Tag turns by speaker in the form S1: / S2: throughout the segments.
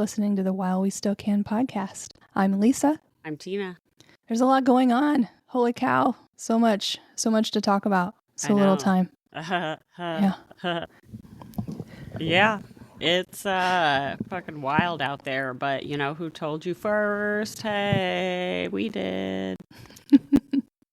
S1: listening to the While We Still Can podcast. I'm Lisa.
S2: I'm Tina.
S1: There's a lot going on. Holy cow. So much to talk about. So little time. Yeah.
S2: Yeah. It's fucking wild out there, but you know who told you first? Hey, we did.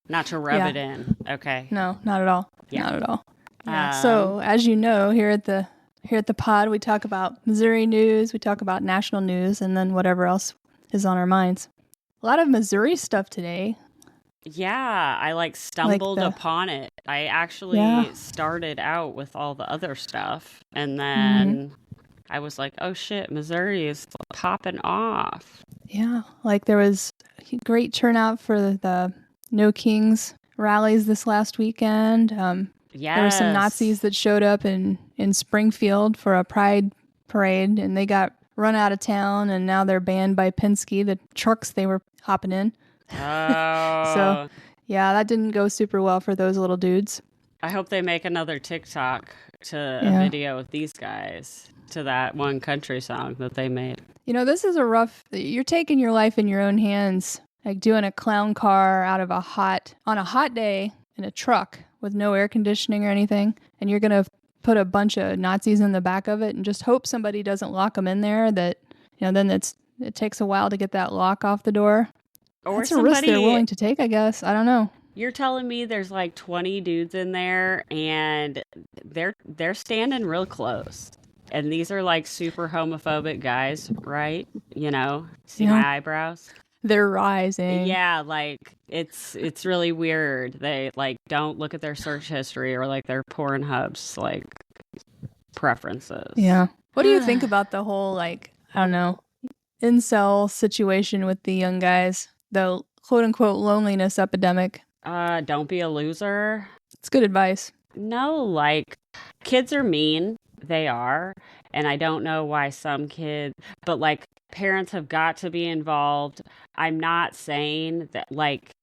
S2: Not to rub it in. Okay.
S1: No, not at all.
S2: Yeah.
S1: Not at all. Yeah. So as you know, here at the pod, we talk about Missouri news, we talk about national news, and then whatever else is on our minds. A lot of Missouri stuff today.
S2: Yeah, I stumbled upon it. I actually started out with all the other stuff, and then I was like, oh shit, Missouri is popping off.
S1: Yeah, there was a great turnout for the No Kings rallies this last weekend.
S2: Yes.
S1: There were some Nazis that showed up in Springfield for a pride parade, and they got run out of town, and now they're banned by Penske, the trucks they were hopping in.
S2: Oh.
S1: So, yeah, that didn't go super well for those little dudes.
S2: I hope they make another TikTok to a video with these guys to that one country song that they made.
S1: You know, this is you're taking your life in your own hands, doing a clown car on a hot day in a truck with no air conditioning or anything, and you're going to put a bunch of Nazis in the back of it and just hope somebody doesn't lock them in there, that, then it takes a while to get that lock off the door.
S2: Or
S1: that's a risk they're willing to take, I guess. I don't know.
S2: You're telling me there's 20 dudes in there and they're standing real close. And these are super homophobic guys, right? See my eyebrows?
S1: They're rising.
S2: Yeah, it's really weird. They don't look at their search history or their Pornhub's preferences.
S1: Yeah. What do you think about the whole I don't know, incel situation with the young guys? The quote unquote loneliness epidemic.
S2: Don't be a loser.
S1: It's good advice.
S2: No, kids are mean. They are. And I don't know why some kids, but parents have got to be involved. I'm not saying that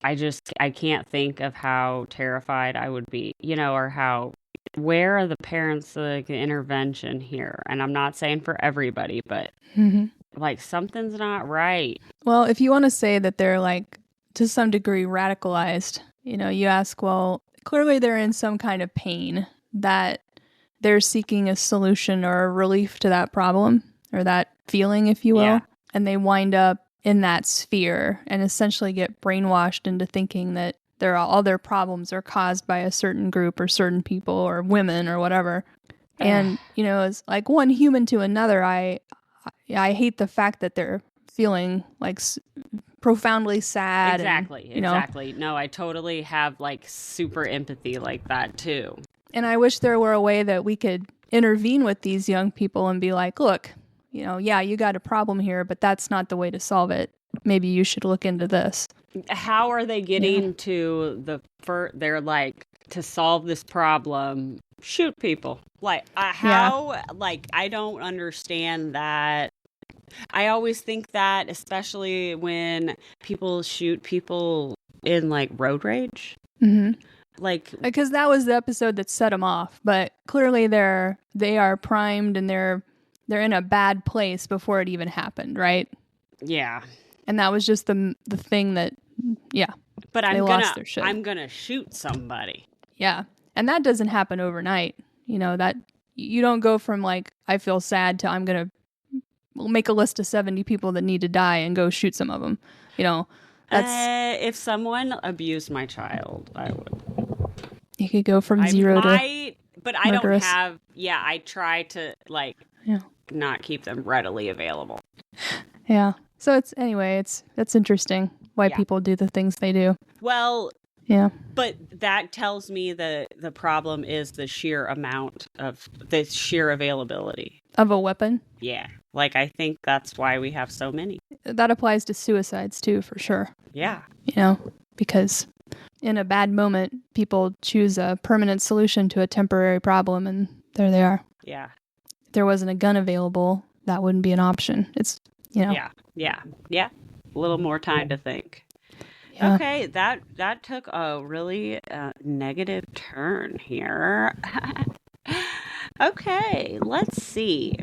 S2: I can't think of how terrified I would be, or where are the parents' intervention here? And I'm not saying for everybody, but something's not right.
S1: Well, if you want to say that they're to some degree radicalized, you ask, well, clearly they're in some kind of pain that they're seeking a solution or a relief to that problem or that feeling, if you will. Yeah. And they wind up in that sphere and essentially get brainwashed into thinking that all their problems are caused by a certain group or certain people or women or whatever. And, it's one human to another. I hate the fact that they're feeling profoundly sad.
S2: Exactly. No, I totally have super empathy like that too.
S1: And I wish there were a way that we could intervene with these young people and be like, look, you got a problem here, but that's not the way to solve it. Maybe you should look into this.
S2: How are they getting to they're to solve this problem, shoot people? I don't understand that. I always think that, especially when people shoot people in road rage.
S1: Mm-hmm. Because that was the episode that set them off, but clearly they are primed and they're in a bad place before it even happened, right?
S2: Yeah.
S1: And that was just the thing that,
S2: But
S1: lost their shit.
S2: I'm gonna shoot somebody.
S1: Yeah, and that doesn't happen overnight. That you don't go from I feel sad to I'm gonna make a list of 70 people that need to die and go shoot some of them. That's
S2: if someone abused my child, I would.
S1: You could go from zero to
S2: but I
S1: murderous.
S2: Don't have. Yeah, I try to not keep them readily available.
S1: Yeah. So that's interesting why people do the things they do.
S2: Well.
S1: Yeah.
S2: But that tells me that the problem is the sheer availability
S1: of a weapon.
S2: Yeah. I think that's why we have so many.
S1: That applies to suicides too, for sure.
S2: Yeah.
S1: Because in a bad moment, people choose a permanent solution to a temporary problem, and there they are.
S2: Yeah.
S1: If there wasn't a gun available, that wouldn't be an option. It's,
S2: Yeah. A little more time to think.
S1: Yeah.
S2: Okay, that took a really negative turn here. Okay, let's see.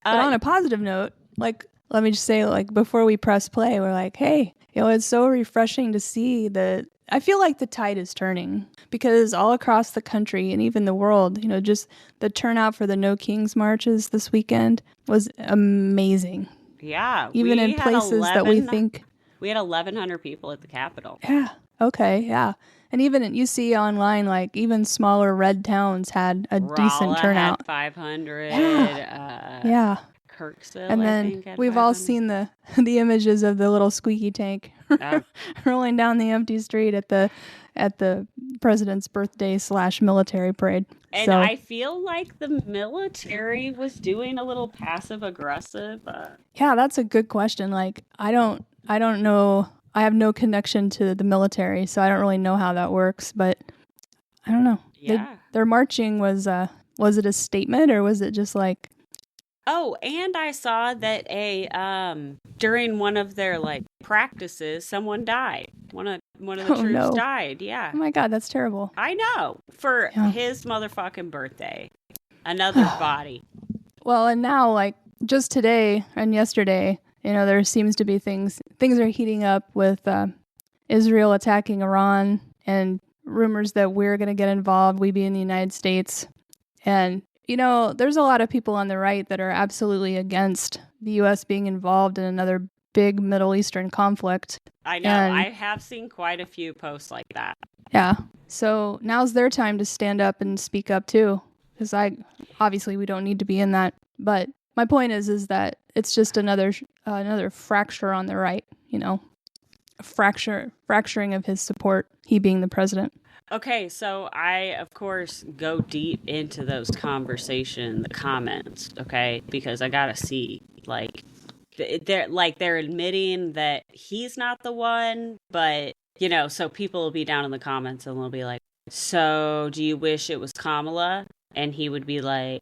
S1: But on a positive note, Like, let me just say, like, before we press play, we're like, hey, it's so refreshing to see that. I feel like the tide is turning because all across the country and even the world, just the turnout for the No Kings marches this weekend was amazing.
S2: Yeah,
S1: Even in places that we think.
S2: We had 1,100 people at the Capitol.
S1: Yeah. Okay. Yeah. And even you see online, like even smaller red towns had a decent turnout.
S2: Had 500.
S1: Yeah.
S2: Kirksville,
S1: and then
S2: I think, had
S1: we've
S2: 500.
S1: all seen the images of the little squeaky tank rolling down the empty street at the president's birthday / military parade.
S2: And
S1: so,
S2: I feel like the military was doing a little passive aggressive.
S1: Yeah, that's a good question. Like, I don't know. I have no connection to the military, so I don't really know how that works. But I don't know.
S2: Yeah.
S1: Their marching was it a statement or was it just like?
S2: Oh, and I saw that during one of their like practices, someone died. One of the troops died. Yeah.
S1: Oh my God, that's terrible.
S2: I know. For his motherfucking birthday. Another body.
S1: Well, and now, like, just today and yesterday, there seems to be things are heating up with Israel attacking Iran and rumors that we're going to get involved, we being the United States. And, there's a lot of people on the right that are absolutely against the U.S. being involved in another big Middle Eastern conflict.
S2: I know. I have seen quite a few posts like that.
S1: Yeah. So now's their time to stand up and speak up, too. Because obviously we don't need to be in that. But my point is that it's just another fracture on the right, a fracturing of his support, he being the president.
S2: Okay, so I, of course, go deep into those the comments, okay? Because I gotta see, like, they're admitting that he's not the one, but, so people will be down in the comments and they'll be like, so do you wish it was Kamala? And he would be like,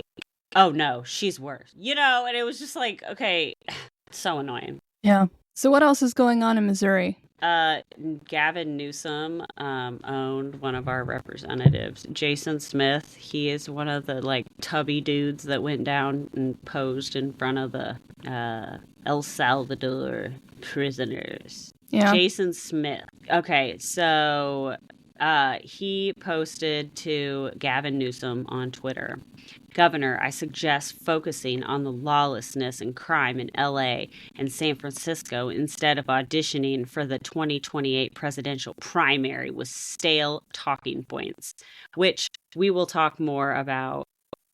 S2: oh no, she's worse. And it was just like, okay, so annoying.
S1: Yeah. So what else is going on in Missouri?
S2: Gavin Newsom owned one of our representatives, Jason Smith. He is one of the like tubby dudes that went down and posed in front of the El Salvador prisoners.
S1: Yeah.
S2: Jason Smith. Okay, so he posted to Gavin Newsom on Twitter. Governor, I suggest focusing on the lawlessness and crime in LA and San Francisco instead of auditioning for the 2028 presidential primary with stale talking points, which we will talk more about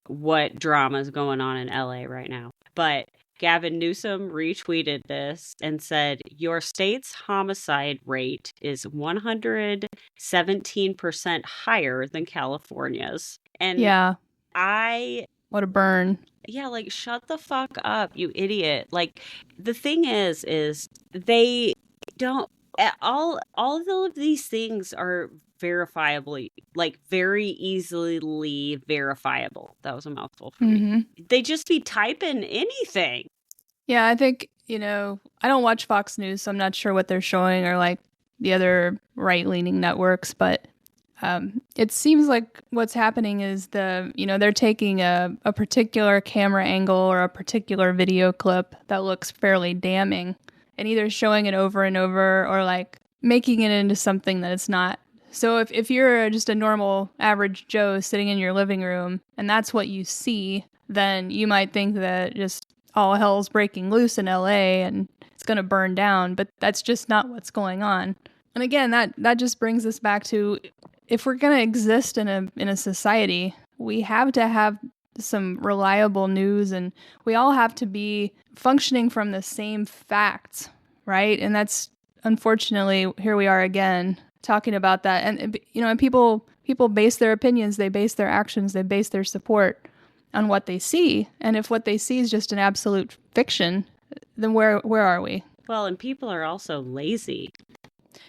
S2: what drama is going on in LA right now. But Gavin Newsom retweeted this and said, your state's homicide rate is 117% higher than California's. And
S1: yeah.
S2: What
S1: a burn.
S2: Yeah, like, shut the fuck up, you idiot. Like, the thing is they don't, all of these things are verifiably, like, very easily verifiable. That was a mouthful for me. They just be typing anything.
S1: Yeah, I think, I don't watch Fox News, so I'm not sure what they're showing or, like, the other right-leaning networks, but it seems like what's happening is they're taking a particular camera angle or a particular video clip that looks fairly damning and either showing it over and over or like making it into something that it's not. So if you're just a normal average Joe sitting in your living room and that's what you see, then you might think that just all hell's breaking loose in LA and it's going to burn down, but that's just not what's going on. And again, that just brings us back to, if we're going to exist in a society, we have to have some reliable news and we all have to be functioning from the same facts, right? And that's, unfortunately, here we are again talking about that. And, and people base their opinions, they base their actions, they base their support on what they see. And if what they see is just an absolute fiction, then where are we?
S2: Well, and people are also lazy.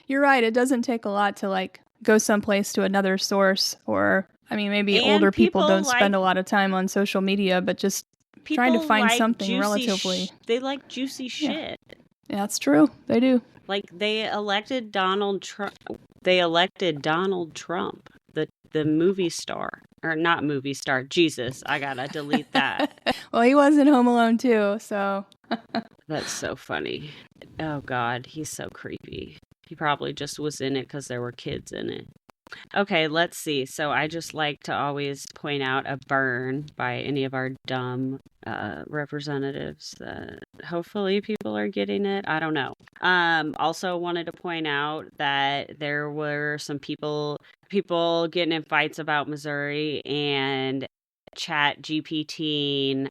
S1: You're right. It doesn't take a lot to like go someplace to another source, or maybe older people don't spend a lot of time on social media, but just trying to find something relatively.
S2: They like juicy shit.
S1: Yeah, that's true. They do.
S2: Like they elected Donald Trump. The movie star. Or not movie star. Jesus, I gotta delete that.
S1: Well, he was in Home Alone too, so
S2: That's so funny. Oh God, he's so creepy. He probably just was in it because there were kids in it. Okay, let's see. So I just like to always point out a burn by any of our dumb representatives. Hopefully people are getting it. I don't know. Also wanted to point out that there were some people getting in fights about Missouri and Chat GPT.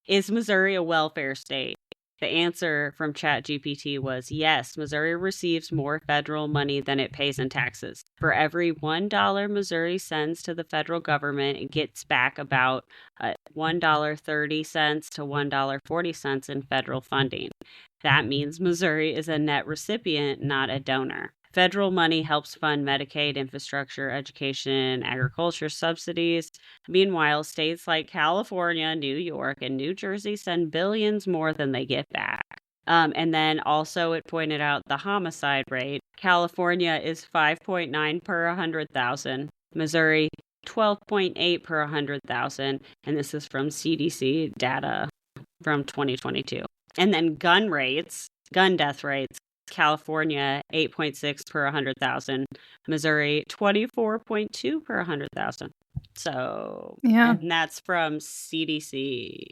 S2: Is Missouri a welfare state? The answer from ChatGPT was yes, Missouri receives more federal money than it pays in taxes. For every $1 Missouri sends to the federal government, it gets back about $1.30 to $1.40 in federal funding. That means Missouri is a net recipient, not a donor. Federal money helps fund Medicaid, infrastructure, education, agriculture subsidies. Meanwhile, states like California, New York, and New Jersey send billions more than they get back. And then also it pointed out the homicide rate. California is 5.9 per 100,000. Missouri, 12.8 per 100,000. And this is from CDC data from 2022. And then gun death rates. California, 8.6 per 100,000. Missouri, 24.2 per 100,000. So,
S1: Yeah.
S2: and that's from CDC.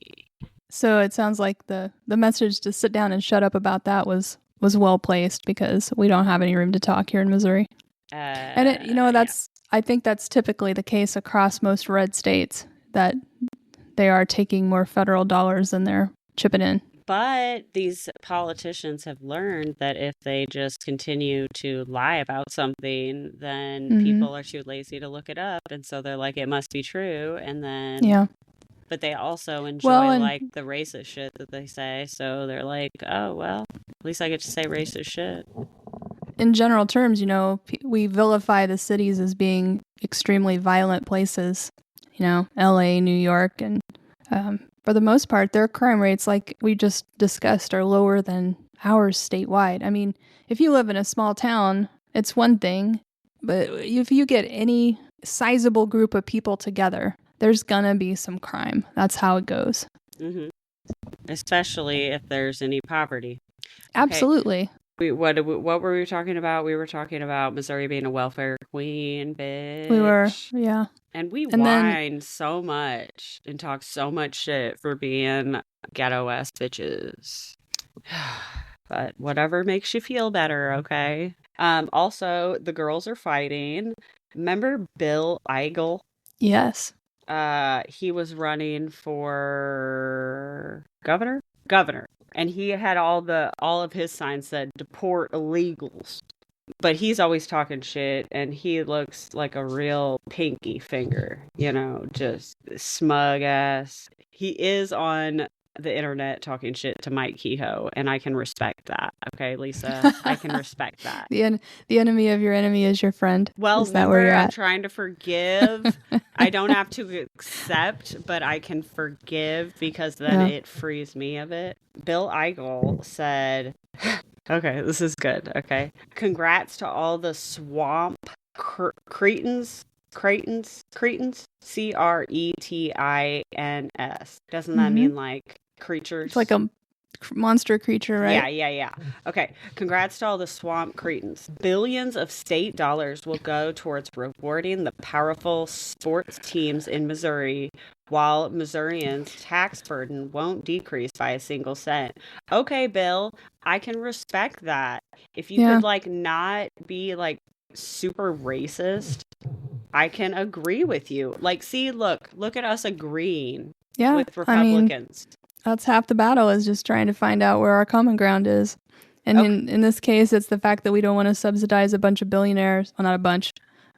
S1: So it sounds like the message to sit down and shut up about that was well placed because we don't have any room to talk here in Missouri. And that's I think that's typically the case across most red states, that they are taking more federal dollars than they're chipping in.
S2: But these politicians have learned that if they just continue to lie about something, then people are too lazy to look it up. And so they're like, it must be true. And then,
S1: yeah.
S2: But they also enjoy like the racist shit that they say. So they're like, oh, well, at least I get to say racist shit.
S1: In general terms, we vilify the cities as being extremely violent places, LA, New York, and for the most part, their crime rates, like we just discussed, are lower than ours statewide. I mean, if you live in a small town, it's one thing, but if you get any sizable group of people together, there's gonna be some crime. That's how it goes.
S2: Mm-hmm. Especially if there's any poverty.
S1: Absolutely.
S2: Okay. What were we talking about? We were talking about Missouri being a welfare queen, bitch.
S1: We were, yeah.
S2: And we whined so much and talked so much shit for being ghetto-ass bitches. But whatever makes you feel better, okay? Also, the girls are fighting. Remember Bill Eigel?
S1: Yes.
S2: He was running for governor. And he had all of his signs said deport illegals. But he's always talking shit, and he looks like a real pinky finger, just smug ass. He is on the internet talking shit to Mike Kehoe, and I can respect that. Okay, Lisa, I can respect that.
S1: The enemy of your enemy is your friend.
S2: Well,
S1: is that where you're
S2: I'm
S1: at?
S2: trying to forgive. I don't have to accept, but I can forgive because then it frees me of it. Bill Eigel said... Okay, this is good. Okay. Congrats to all the swamp cretins. Cretins? Cretins. Doesn't that mean like creatures?
S1: It's like a monster creature, right?
S2: Yeah. Okay. Congrats to all the swamp cretins. Billions of state dollars will go towards rewarding the powerful sports teams in Missouri, while Missourians' tax burden won't decrease by a single cent. Okay, Bill, I can respect that. If you could like not be like super racist, I can agree with you. Like, see, look at us agreeing with Republicans.
S1: That's half the battle, is just trying to find out where our common ground is. And in this case, it's the fact that we don't want to subsidize a bunch of billionaires, well, not a bunch,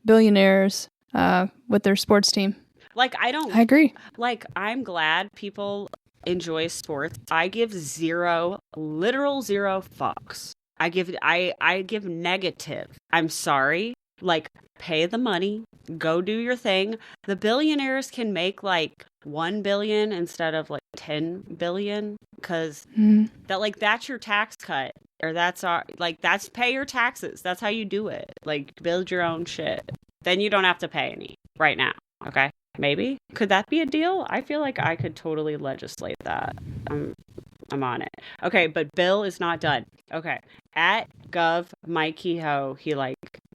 S1: billionaires with their sports team.
S2: Like, I
S1: agree.
S2: Like, I'm glad people enjoy sports. I give literal zero fucks. I give negative. I'm sorry. Like, pay the money, go do your thing. The billionaires can make like 1 billion instead of like 10 billion, because that's your tax cut, or that's pay your taxes. That's how you do it. Like, build your own shit. Then you don't have to pay any right now. Okay. Maybe. Could that be a deal? I feel like I could totally legislate that. I'm on it. Okay, but Bill is not done. Okay. At Gov Mike Kehoe, he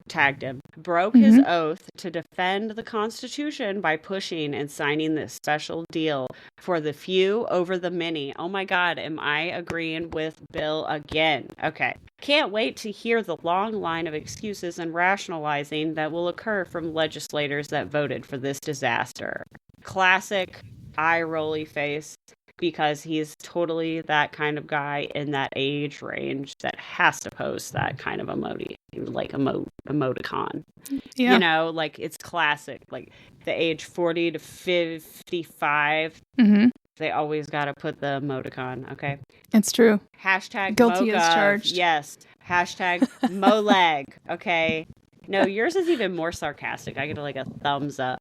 S2: tagged him, broke his oath to defend the Constitution by pushing and signing this special deal for the few over the many. Oh my God, am I agreeing with Bill again? Okay. Can't wait to hear the long line of excuses and rationalizing that will occur from legislators that voted for this disaster. Classic eye-rolly face, because he's totally that kind of guy in that age range that has to post that kind of emoticon.
S1: Yeah.
S2: You know, it's classic. Like the age 40 to 55, they always got to put the emoticon, okay?
S1: It's true.
S2: Hashtag
S1: guilty
S2: MoGov.
S1: as charged.
S2: Yes. Hashtag MoLeg, okay? No, yours is even more sarcastic. I get a thumbs up.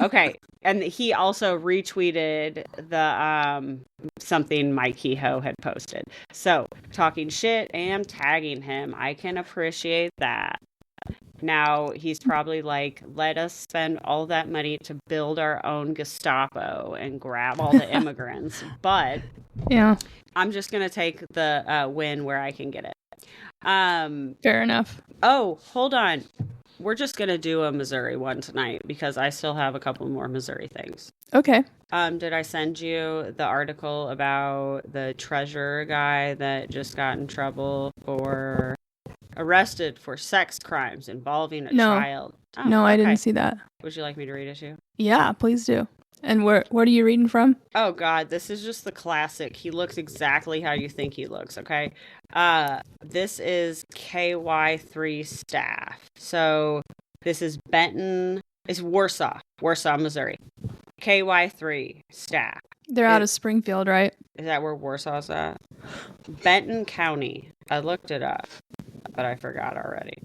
S2: Okay, and he also retweeted the something Mike Kehoe had posted. So, talking shit and tagging him. I can appreciate that. Now, he's probably let us spend all that money to build our own Gestapo and grab all the immigrants. But
S1: yeah,
S2: I'm just going to take the win where I can get it.
S1: Fair enough.
S2: Oh, hold on. We're just going to do a Missouri one tonight because I still have a couple more Missouri things.
S1: Okay.
S2: Did I send you the article about the treasurer guy that just got in trouble for arrested for sex crimes involving a child?
S1: Oh, no, I didn't see that.
S2: Would you like me to read it to you?
S1: Yeah, please do. And what are you reading from?
S2: Oh, God, this is just the classic. He looks exactly how you think he looks, okay? This is KY3 staff. So this is Benton. It's Warsaw, Missouri. KY3 staff.
S1: They're out of Springfield, right?
S2: Is that where Warsaw's at? Benton County. I looked it up, but I forgot already.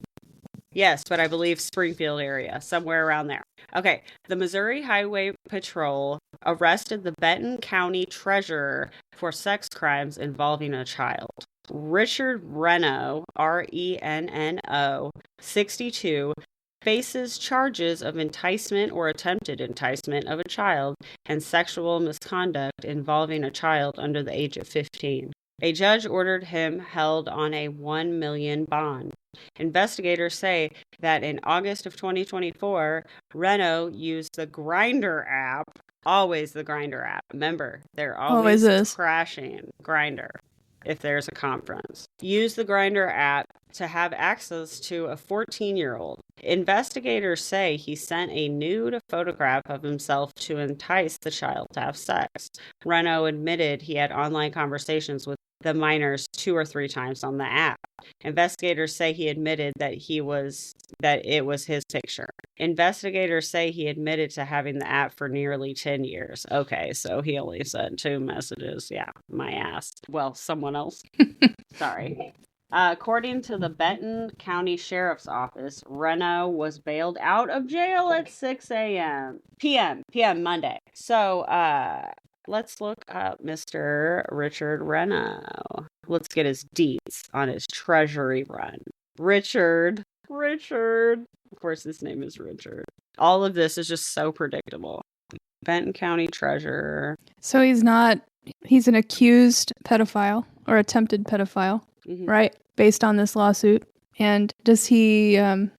S2: Yes, but I believe Springfield area, somewhere around there. Okay, the Missouri Highway Patrol arrested the Benton County treasurer for sex crimes involving a child. Richard Reno, Renno, 62, faces charges of enticement or attempted enticement of a child and sexual misconduct involving a child under the age of 15. A judge ordered him held on a $1 million bond. Investigators say that in August of 2024, Reno used the Grindr app. Always the Grindr app. Remember, they're always crashing Grindr if there's a conference. Use the Grindr app to have access to a 14-year-old. Investigators say he sent a nude photograph of himself to entice the child to have sex. Reno admitted he had online conversations with the minors 2 or 3 times on the app. Investigators say he admitted that it was his picture. Investigators say he admitted to having the app for nearly 10 years. Okay, so he only sent 2 messages. Yeah, my ass. Well, someone else. Sorry. According to the Benton County Sheriff's Office, Reno was bailed out of jail at 6 p.m. Monday. So, let's look up Mr. Richard Reno. Let's get his deets on his treasury run. Richard. Of course, his name is Richard. All of this is just so predictable. Benton County Treasurer.
S1: So he's an accused pedophile or attempted pedophile, right? Based on this lawsuit. And is he a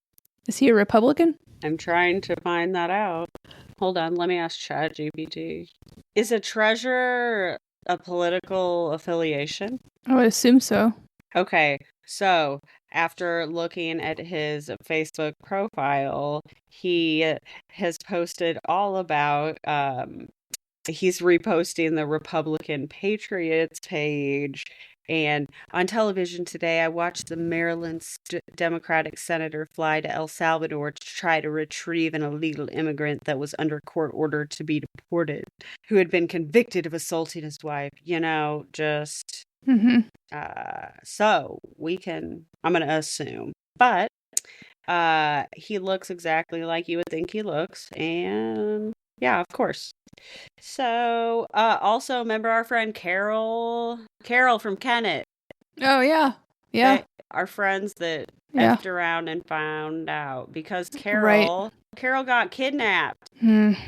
S1: Republican?
S2: I'm trying to find that out. Hold on, let me ask ChatGPT. Is a treasurer a political affiliation?
S1: I would assume so.
S2: Okay, so after looking at his Facebook profile, he has posted all about, he's reposting the Republican Patriots page. And on television today, I watched the Maryland Democratic senator fly to El Salvador to try to retrieve an illegal immigrant that was under court order to be deported, who had been convicted of assaulting his wife. You know, just... so I'm going to assume. But he looks exactly like you would think he looks. And yeah, of course. So, also remember our friend Carol from Kennett.
S1: Oh, yeah. Yeah.
S2: our friends that effed around and found out because Carol got kidnapped.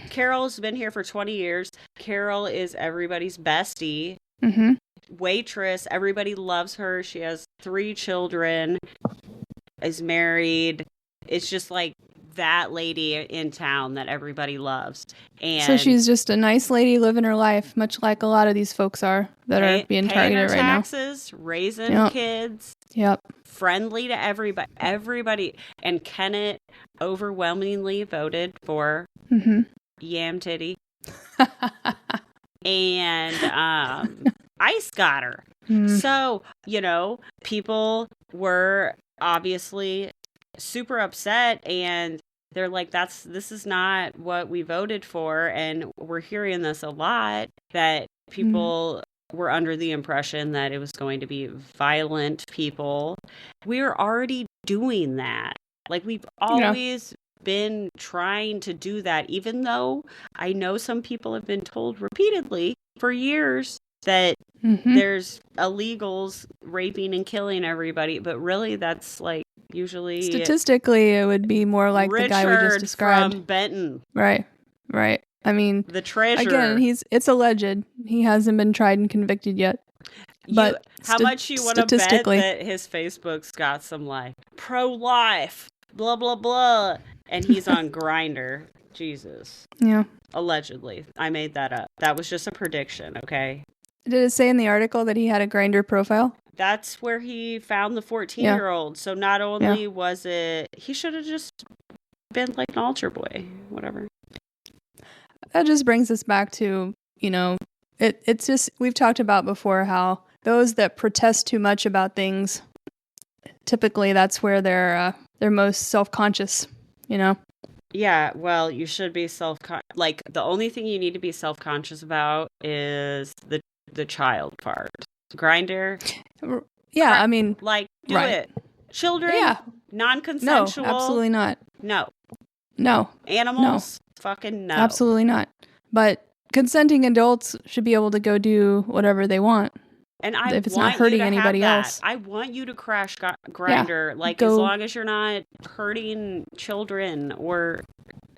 S2: Carol's been here for 20 years. Carol is everybody's bestie. Waitress. Everybody loves her. She has 3 children, is married. It's just like that lady in town that everybody loves. And
S1: so she's just a nice lady living her life, much like a lot of these folks are that are being targeted right now.
S2: Taxes, raising kids.
S1: Yep.
S2: Friendly to everybody. And Kenneth overwhelmingly voted for Yam Titty. And Ice got her. So, people were obviously super upset, and they're like, this is not what we voted for. And we're hearing this a lot, that people were under the impression that it was going to be violent people. We're already doing that. Like, we've always been trying to do that, even though I know some people have been told repeatedly for years that there's illegals raping and killing everybody, but really that's like usually
S1: statistically it would be more like Richard, the guy we just described
S2: from Benton.
S1: Right. I mean,
S2: the treasurer.
S1: Again, it's alleged. He hasn't been tried and convicted yet. But
S2: how much you want to bet that his Facebook's got some like pro-life, blah blah blah, and he's on Grindr? Jesus.
S1: Yeah.
S2: Allegedly, I made that up. That was just a prediction. Okay.
S1: Did it say in the article that he had a Grindr profile?
S2: That's where he found the 14-year-old. So not only was it, he should have just been like an altar boy, whatever.
S1: That just brings us back to, it's just, we've talked about before how those that protest too much about things, typically that's where they're most self-conscious,
S2: Yeah, well, you should be like, the only thing you need to be self-conscious about is the child part. Grindr.
S1: Yeah, I mean,
S2: like, do it. Children, non-consensual.
S1: No, absolutely not.
S2: No. Animals, fucking no.
S1: Absolutely not. But consenting adults should be able to go do whatever they want.
S2: And
S1: if it's not hurting anybody else.
S2: I want you to crash Grindr, as long as you're not hurting children or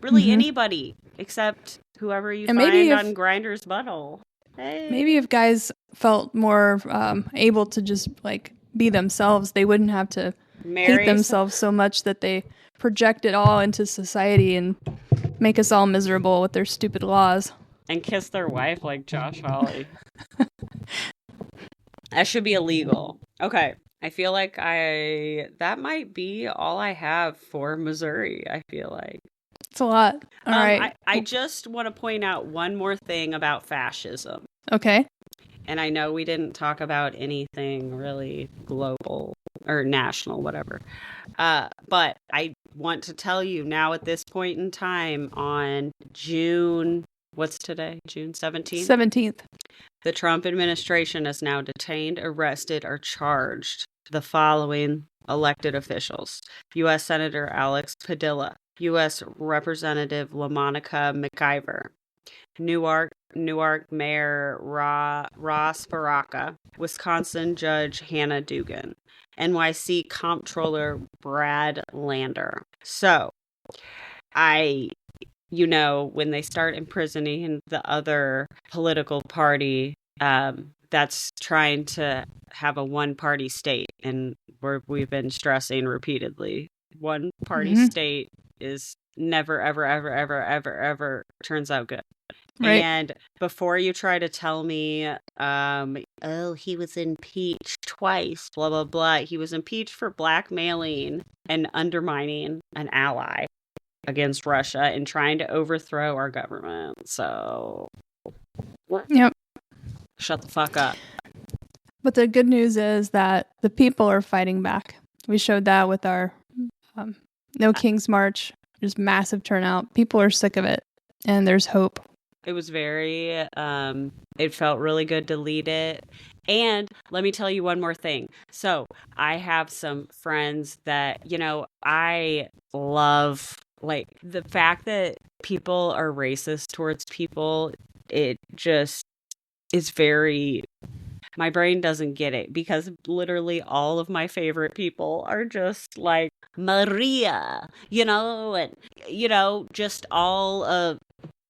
S2: really anybody except whoever you find on Grindr's butthole. Hey.
S1: Maybe if guys felt more able to just like be themselves, they wouldn't have to hate themselves so much that they project it all into society and make us all miserable with their stupid laws.
S2: And kiss their wife like Josh Hawley. That should be illegal. Okay. I feel like that might be all I have for Missouri, I feel like.
S1: It's a lot. All right.
S2: I just want to point out one more thing about fascism.
S1: Okay.
S2: And I know we didn't talk about anything really global or national, whatever. But I want to tell you now at this point in time on June, what's today? June 17th?
S1: 17th.
S2: The Trump administration has now detained, arrested, or charged the following elected officials. U.S. Senator Alex Padilla, U.S. Representative LaMonica McIver, Newark Mayor Ross Baraka, Wisconsin Judge Hannah Dugan, NYC Comptroller Brad Lander. So, when they start imprisoning the other political party that's trying to have a one-party state, and we've been stressing repeatedly, one-party state is never, ever, ever, ever, ever, ever turns out good. Right. And before you try to tell me, he was impeached twice, blah, blah, blah. He was impeached for blackmailing and undermining an ally against Russia and trying to overthrow our government. So,
S1: yep.
S2: Shut the fuck up.
S1: But the good news is that the people are fighting back. We showed that with our No King's March. Just massive turnout. People are sick of it. And there's hope.
S2: It was very, it felt really good to lead it. And let me tell you one more thing. So I have some friends that, I love, like, the fact that people are racist towards people. It just is very, my brain doesn't get it because literally all of my favorite people are just like Maria, and, just all of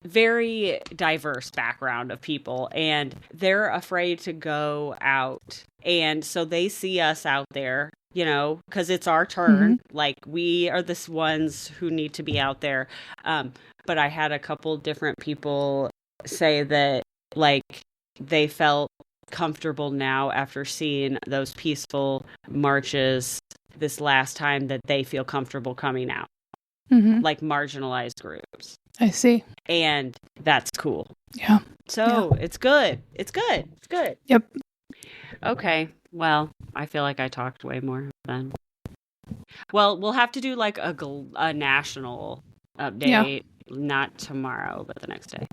S2: very diverse background of people, and they're afraid to go out. And so they see us out there, because it's our turn.
S1: Mm-hmm.
S2: Like, we are the ones who need to be out there. But I had a couple different people say that, like, they felt comfortable now after seeing those peaceful marches this last time, that they feel comfortable coming out, like marginalized groups.
S1: I see.
S2: And that's cool.
S1: Yeah.
S2: So it's good. It's good. It's good.
S1: Yep.
S2: Okay. Well, I feel like I talked way more then. Well, we'll have to do like a national update, not tomorrow, but the next day.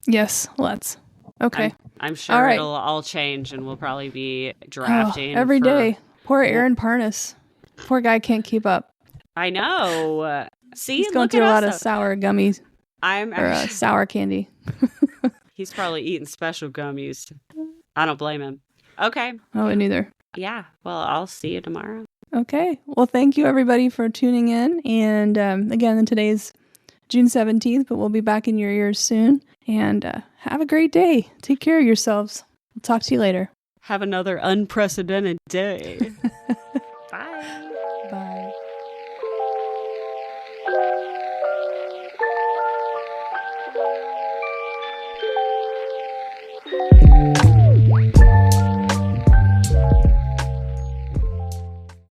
S1: Yes, let's. Okay.
S2: I'm sure it'll all change, and we'll probably be drafting
S1: every day. Poor Aaron Parnas. Poor guy can't keep up.
S2: I know. See,
S1: he's going through a lot of sour gummies. Sour candy.
S2: He's probably eating special gummies. I don't blame him. Okay.
S1: Oh, neither.
S2: Yeah. Well, I'll see you tomorrow.
S1: Okay. Well, thank you everybody for tuning in. And again, today's June 17th, but we'll be back in your ears soon. And have a great day. Take care of yourselves. We'll talk to you later.
S2: Have another unprecedented day. Bye.
S1: Bye.